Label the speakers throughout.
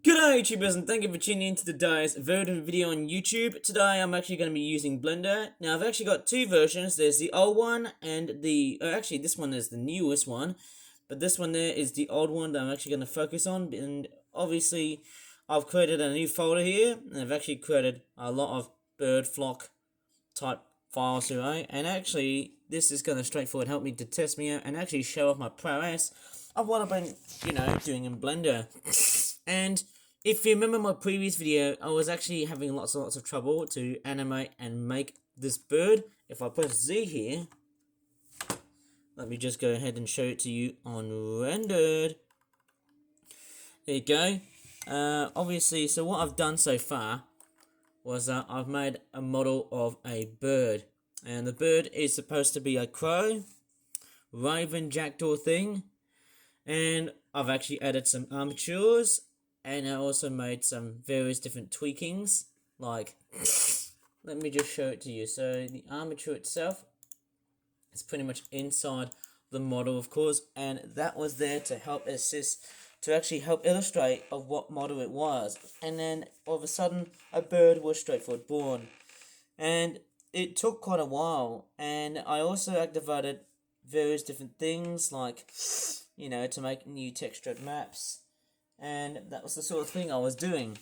Speaker 1: G'day YouTubers, and thank you for tuning in to today's very different video on YouTube. Today I'm actually going to be using Blender. Now I've actually got two versions. There's the old one and actually this one is the newest one. But this one there is the old one that I'm actually going to focus on. And obviously I've created a new folder here. And I've actually created a lot of bird flock type files here, right? And actually this is going to straightforward help me to test me out and actually show off my prowess of what I've been, doing in Blender. And if you remember my previous video, I was actually having lots and lots of trouble to animate and make this bird. If I press Z here, let me just go ahead and show it to you on rendered. There you go. Obviously, so what I've done so far was I've made a model of a bird. And the bird is supposed to be a crow, raven, jackdaw thing. And I've actually added some armatures. And I also made some various different tweakings, like, let me just show it to you. So the armature itself is pretty much inside the model, of course, and that was there to help assist, to actually help illustrate of what model it was. And then all of a sudden, a bird was straightforward born. And it took quite a while, and I also activated various different things, like, to make new textured maps. And that was the sort of thing I was doing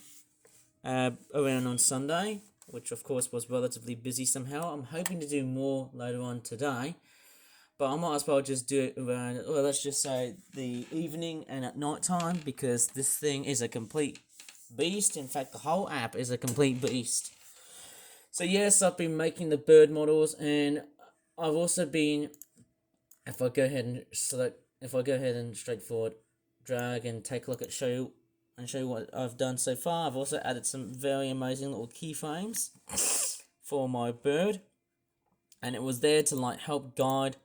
Speaker 1: around on Sunday, which of course was relatively busy somehow. I'm hoping to do more later on today, but I might as well just do it around, well, let's just say the evening and at night time, because this thing is a complete beast. In fact, the whole app is a complete beast. So yes, I've been making the bird models, and I've also been, if I go ahead and straightforward drag and take a look at show you what I've done so far. I've also added some very amazing little keyframes for my bird, and it was there to help guide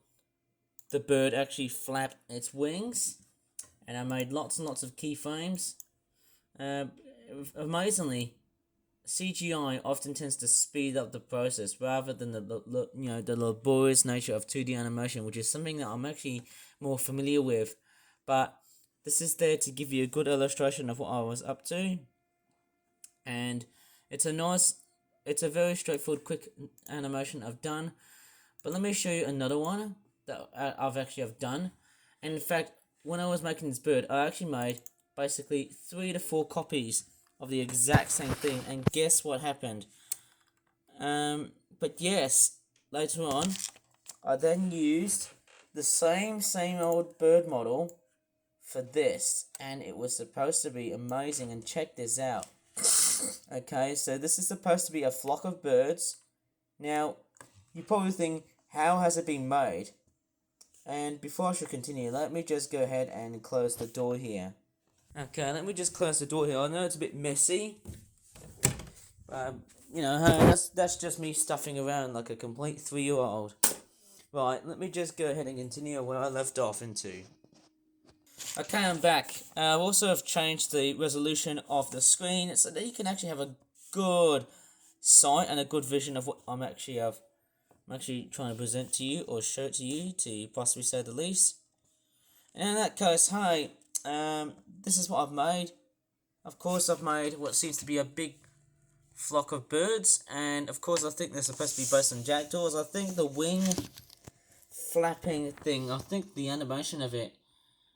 Speaker 1: the bird actually flap its wings. And I made lots and lots of keyframes. Amazingly, CGI often tends to speed up the process rather than the laborious nature of 2D animation, which is something that I'm actually more familiar with. But this is there to give you a good illustration of what I was up to. And it's a very straightforward, quick animation I've done. But let me show you another one that I've done. And in fact, when I was making this bird, I actually made basically 3 to 4 copies of the exact same thing. And guess what happened? But yes, later on, I then used the same old bird model for this, and it was supposed to be amazing. And check this out. Okay, so this is supposed to be a flock of birds. Now, you probably think, how has it been made? And before I should continue, let me just go ahead and close the door here. Okay, let me just close the door here. I know it's a bit messy, but hey, that's just me stuffing around like a complete 3-year-old. Right, let me just go ahead and continue where I left off into. Okay, I'm back. I've also have changed the resolution of the screen so that you can actually have a good sight and a good vision of what I'm actually trying to present to you or show it to you, to possibly say the least. And in that case, hey, this is what I've made. Of course, I've made what seems to be a big flock of birds, and of course I think they're supposed to be based on jackdaws. I think the wing flapping thing, I think the animation of it,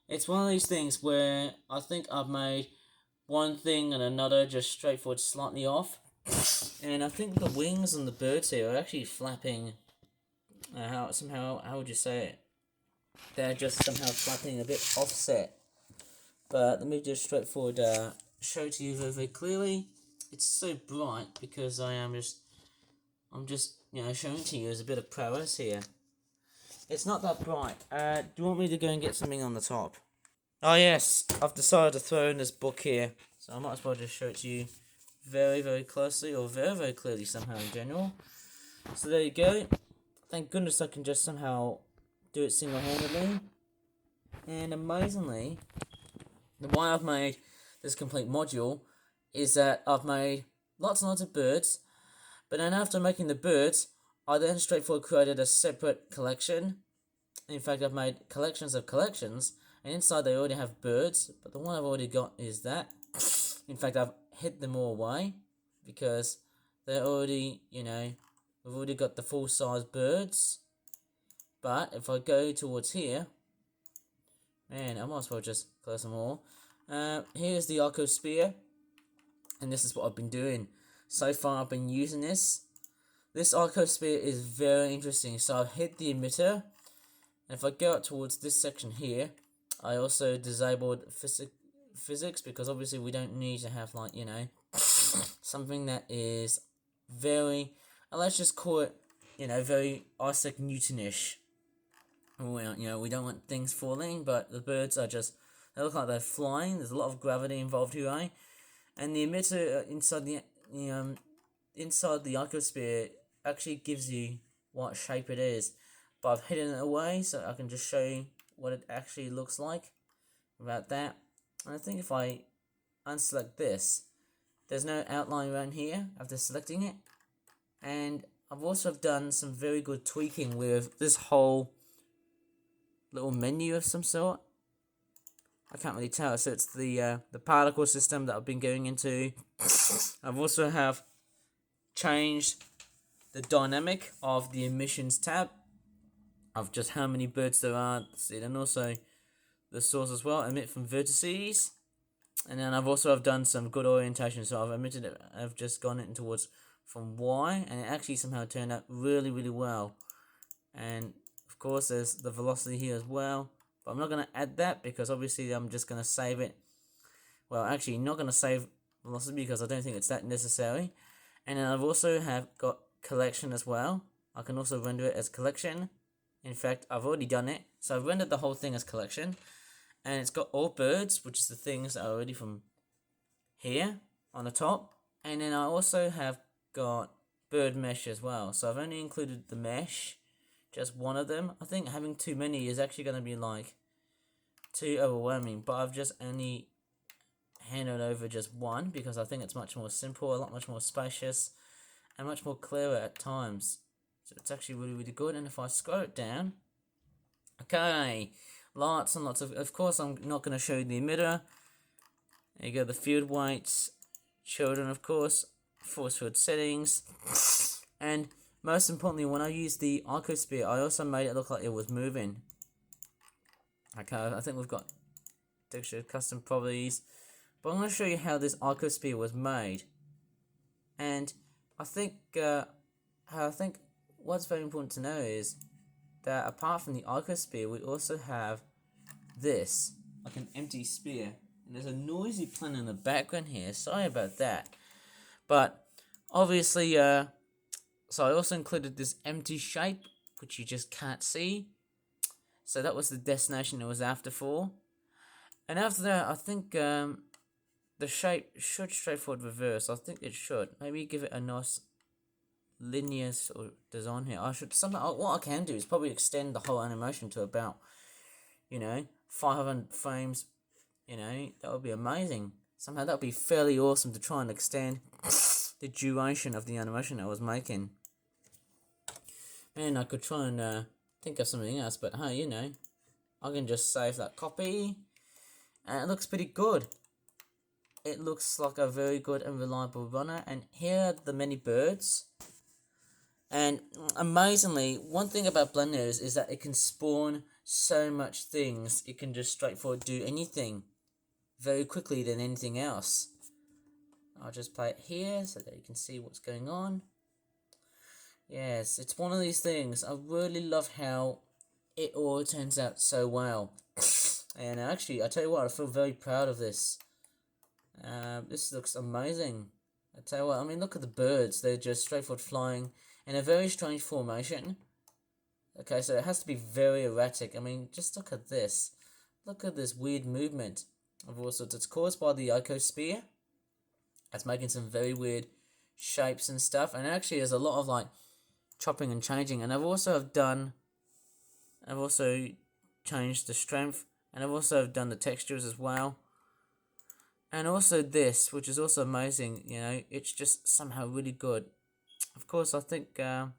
Speaker 1: it's one of these things where I think I've made one thing and another just straightforward slightly off. And I think the wings on the birds here are actually flapping, how would you say it? They're just somehow flapping a bit offset. But let me just straightforward show to you very, very clearly. It's so bright because I'm just showing to you as a bit of prowess here. It's not that bright. Do you want me to go and get something on the top? Oh yes, I've decided to throw in this book here, so I might as well just show it to you very, very closely, or very, very clearly somehow in general. So there you go. Thank goodness I can just somehow do it single-handedly. And amazingly, the way I've made this complete module is that I've made lots and lots of birds, but then after making the birds, I then straightforward created a separate collection. In fact, I've made collections of collections, and inside they already have birds, but the one I've already got is that. In fact, I've hid them all away because they're already, we've already got the full size birds. But if I go towards here, man, I might as well just close them all. Here's the Arcosphere, and this is what I've been doing. So far, I've been using this. This Arcosphere is very interesting. So I've hit the emitter, and if I go out towards this section here, I also disabled physics because obviously we don't need to have like, something that is very, let's just call it, very Isaac Newton-ish. Well, we don't want things falling, but the birds are just, they look like they're flying. There's a lot of gravity involved here, eh? And the emitter inside the icosphere actually gives you what shape it is. But I've hidden it away so I can just show you what it actually looks like about that. And I think if I unselect this, there's no outline around here after selecting it. And I've also done some very good tweaking with this whole little menu of some sort. I can't really tell. So it's the particle system that I've been going into. I've also have changed the dynamic of the emissions tab of just how many birds there are, and also the source as well, emit from vertices. And then I've done some good orientation, so I've emitted it, I've just gone it towards from Y, and it actually somehow turned out really, really well. And of course there's the velocity here as well, but I'm not going to add that because obviously I'm just going to save it. Well, actually not going to save velocity because I don't think it's that necessary. And then I've also have got collection as well. I can also render it as collection. In fact, I've already done it, so I've rendered the whole thing as collection. And it's got all birds, which is the things that are already from here on the top. And then I also have got bird mesh as well. So I've only included the mesh, just one of them. I think having too many is actually going to be like too overwhelming. But I've just only handed over just one because I think it's much more simple, a lot much more spacious, and much more clearer at times. So it's actually really, really good. And if I scroll it down, okay, lots and lots of course I'm not going to show you the emitter. There you go, the field weights, children of course, force field settings, and most importantly when I used the icosphere I also made it look like it was moving. Okay, I think we've got texture custom properties, but I'm going to show you how this icosphere was made. And I think what's very important to know is that apart from the icosphere, we also have this, like an empty sphere. And there's a noisy playing in the background here, sorry about that. But obviously, so I also included this empty shape, which you just can't see. So that was the destination it was after for. And after that, I think the shape should straightforward reverse. I think it should. Maybe give it a nice linear sort of design here. What I can do is probably extend the whole animation to about 500 frames. That would be amazing. Somehow that would be fairly awesome to try and extend the duration of the animation I was making. And I could try and think of something else, but hey, I can just save that copy, and it looks pretty good. It looks like a very good and reliable runner. And here are the many birds. And amazingly, one thing about Blender is that it can spawn so much things. It can just straightforward do anything very quickly than anything else. I'll just play it here so that you can see what's going on. Yes, it's one of these things. I really love how it all turns out so well. And actually, I tell you what, I feel very proud of this. This looks amazing. I tell you what, I mean, look at the birds. They're just straightforward flying in a very strange formation. Okay, so it has to be very erratic. I mean, just look at this. Look at this weird movement of all sorts. It's caused by the icosphere. It's making some very weird shapes and stuff. And actually, there's a lot of like chopping and changing. And I've also changed the strength, and I've also done the textures as well. And also this, which is also amazing. It's just somehow really good. Of course, I think that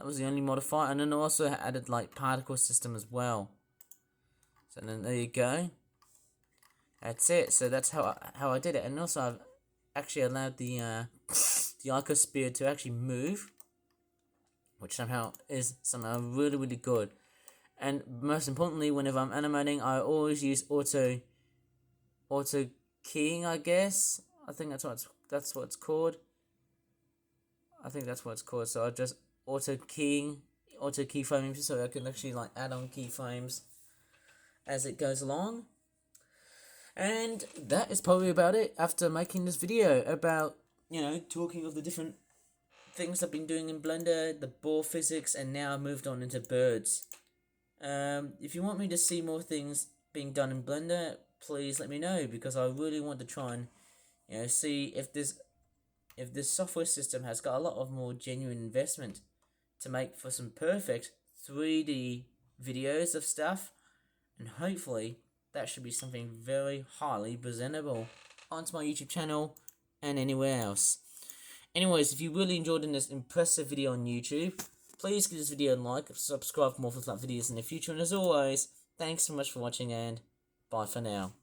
Speaker 1: was the only modifier, and then I also added like particle system as well. So then there you go. That's it. So that's how I did it. And also I've actually allowed the the icosphere to actually move, which somehow really really good. And most importantly, whenever I'm animating, I always use auto keying. I guess I think that's what it's called. I think that's what it's called. So I just auto keyframing, so I can actually like add on keyframes as it goes along. And that is probably about it after making this video about, talking of the different things I've been doing in Blender, the ball physics, and now I've moved on into birds. If you want me to see more things being done in Blender, please let me know, because I really want to try and see if this software system has got a lot of more genuine investment to make for some perfect 3D videos of stuff, and hopefully that should be something very highly presentable onto my YouTube channel and anywhere else. Anyways, if you really enjoyed this impressive video on YouTube, please give this video a like, subscribe for more for videos in the future, and as always, thanks so much for watching, and bye for now.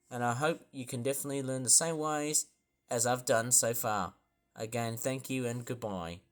Speaker 1: And I hope you can definitely learn the same ways as I've done so far. Again, thank you and goodbye.